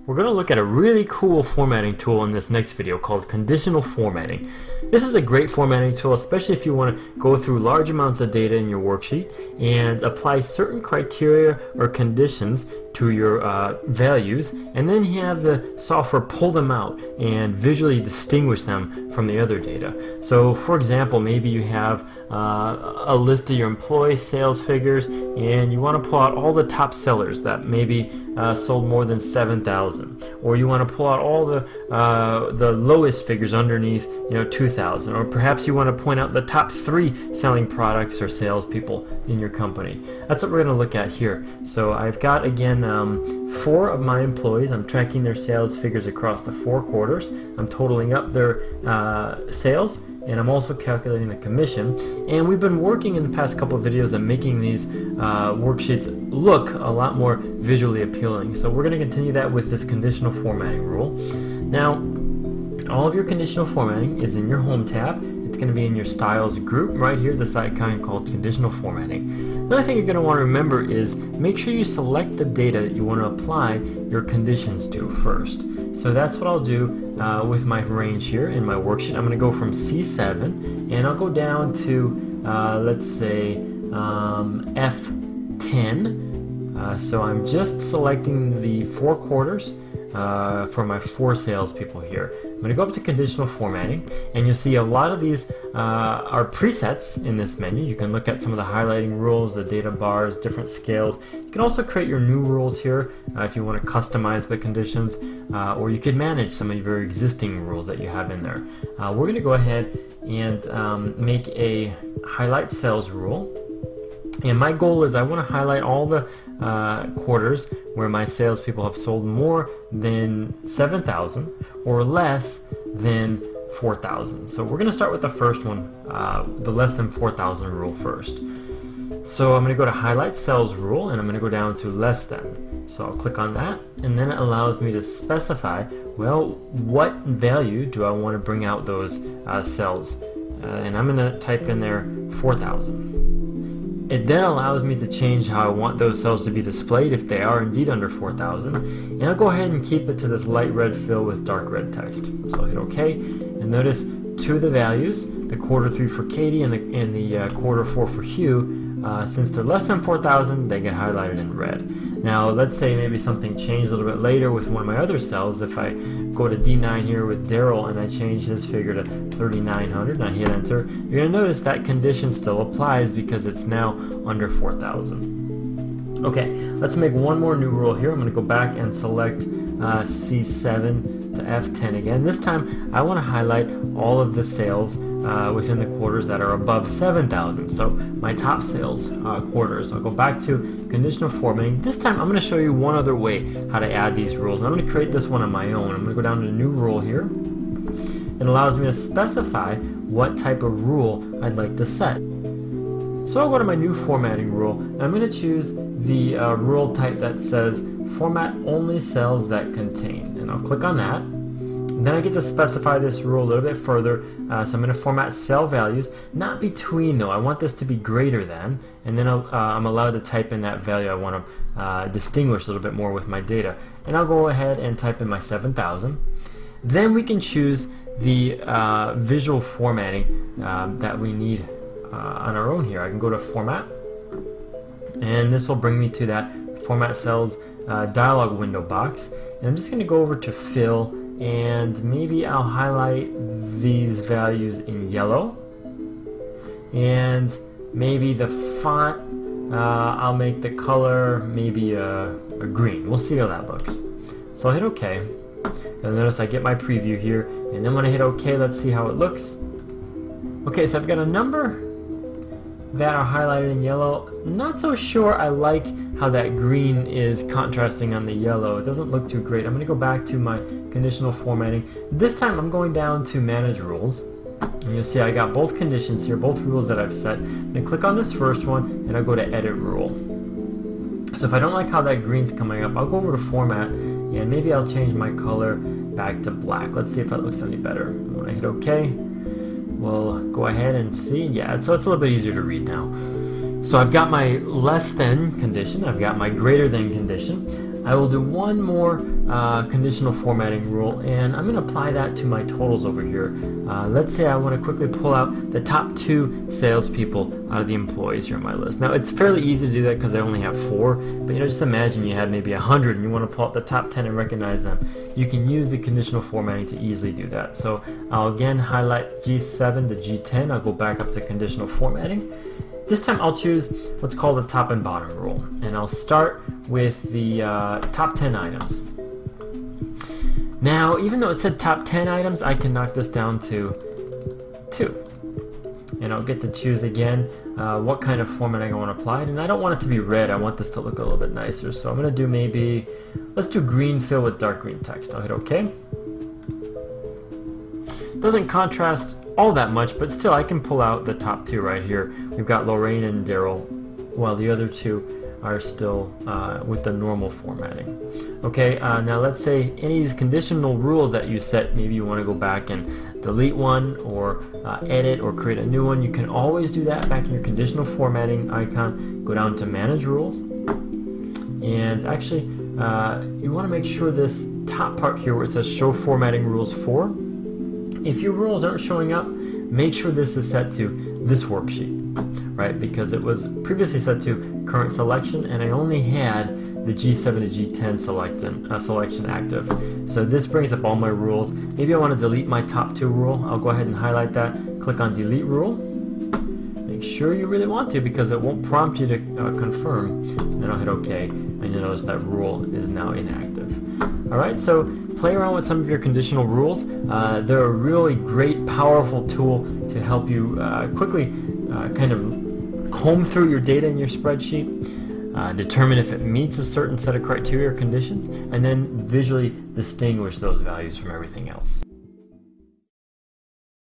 We're going to look at a really cool formatting tool in this next video called conditional formatting. This is a great formatting tool, especially if you want to go through large amounts of data in your worksheet and apply certain criteria or conditions to your values, and then have the software pull them out and visually distinguish them from the other data. So for example, maybe you have a list of your employee sales figures and you want to pull out all the top sellers that maybe sold more than 7,000, or you want to pull out all the lowest figures underneath 2,000, or perhaps you want to point out the top 3 selling products or salespeople in your company. That's what we're going to look at here. So I've got, again, 4 of my employees. I'm tracking their sales figures across the 4 quarters. I'm totaling up their sales, and I'm also calculating the commission. And we've been working in the past couple of videos on making these worksheets look a lot more visually appealing. So we're going to continue that with this conditional formatting rule. Now, all of your conditional formatting is in your Home tab. It's going to be in your Styles group right here, this icon called Conditional Formatting. Another thing you're going to want to remember is make sure you select the data that you want to apply your conditions to first. So that's what I'll do with my range here in my worksheet. I'm going to go from C7 and I'll go down to let's say F10. So I'm just selecting the 4 quarters for my 4 salespeople here. I'm going to go up to conditional formatting, and you'll see a lot of these are presets in this menu. You can look at some of the highlighting rules, the data bars, different scales. You can also create your new rules here if you want to customize the conditions, or you could manage some of your existing rules that you have in there. We're going to go ahead and make a highlight cells rule. And my goal is I want to highlight all the quarters where my salespeople have sold more than 7,000 or less than 4,000. So we're going to start with the first one, the less than 4,000 rule first. So I'm going to go to highlight cells rule, and I'm going to go down to less than. So I'll click on that, and then it allows me to specify, well, what value do I want to bring out those cells? And I'm going to type in there 4,000. It then allows me to change how I want those cells to be displayed if they are indeed under 4,000. And I'll go ahead and keep it to this light red fill with dark red text. So I'll hit OK. And notice 2 of the values, the quarter 3 for Katie and the quarter 4 for Hugh, since they're less than 4,000, they get highlighted in red. Now let's say maybe something changed a little bit later with one of my other cells. If I go to D9 here with Daryl and I change his figure to 3,900 and I hit enter, you're going to notice that condition still applies because it's now under 4,000. Okay, let's make one more new rule here. I'm going to go back and select C7 to F10 again. This time I want to highlight all of the sales within the quarters that are above 7,000. So my top sales quarters. I'll go back to conditional formatting. This time I'm going to show you one other way how to add these rules. I'm going to create this one on my own. I'm going to go down to new rule here. It allows me to specify what type of rule I'd like to set. So I'll go to my new formatting rule, and I'm going to choose the rule type that says format only cells that contain, and I'll click on that. And then I get to specify this rule a little bit further, so I'm going to format cell values, not between though. I want this to be greater than, and then I'm allowed to type in that value I want to distinguish a little bit more with my data. And I'll go ahead and type in my 7,000. Then we can choose the visual formatting that we need on our own here. I can go to format, and this will bring me to that format cells dialog window box, and I'm just going to go over to fill, and maybe I'll highlight these values in yellow, and maybe the font I'll make the color maybe a green. We'll see how that looks. So I'll hit OK. You'll notice I get my preview here, and then when I hit OK, let's see how it looks. Okay, so I've got a number that are highlighted in yellow. Not so sure I like how that green is contrasting on the yellow. It doesn't look too great. I'm going to go back to my conditional formatting. This time I'm going down to manage rules, and you'll see I got both conditions here, both rules that I've set. I'm going to click on this first one, and I'll go to edit rule. So if I don't like how that green's coming up, I'll go over to format, and maybe I'll change my color back to black. Let's see if that looks any better. When I hit OK, we'll go ahead and see. Yeah, so it's a little bit easier to read now. So I've got my less than condition, I've got my greater than condition. I will do one more conditional formatting rule, and I'm going to apply that to my totals over here. Let's say I want to quickly pull out the top 2 salespeople out of the employees here on my list. Now it's fairly easy to do that because I only have 4, but just imagine you had maybe 100 and you want to pull out the top 10 and recognize them. You can use the conditional formatting to easily do that. So I'll again highlight G7 to G10. I'll go back up to conditional formatting. This time I'll choose what's called the top and bottom rule, and I'll start with the top 10 items. Now, even though it said top 10 items, I can knock this down to 2. And I'll get to choose again what kind of formatting I want to apply. And I don't want it to be red, I want this to look a little bit nicer. So I'm going to do maybe, let's do green fill with dark green text. I'll hit OK. Doesn't contrast all that much, but still I can pull out the top 2 right here. We've got Lorraine and Daryl, while the other 2 are still with the normal formatting. Okay, now let's say any of these conditional rules that you set, maybe you want to go back and delete one or edit or create a new one. You can always do that back in your conditional formatting icon. Go down to manage rules, and actually you want to make sure this top part here where it says show formatting rules for, if your rules aren't showing up, make sure this is set to this worksheet, right? Because it was previously set to current selection, and I only had the G7 to G10 selection active. So this brings up all my rules. Maybe I want to delete my top 2 rule. I'll go ahead and highlight that, click on delete rule. Make sure you really want to, because it won't prompt you to confirm. Then I'll hit OK, and you'll notice that rule is now inactive. Alright, so play around with some of your conditional rules. They're a really great, powerful tool to help you quickly kind of comb through your data in your spreadsheet, determine if it meets a certain set of criteria or conditions, and then visually distinguish those values from everything else.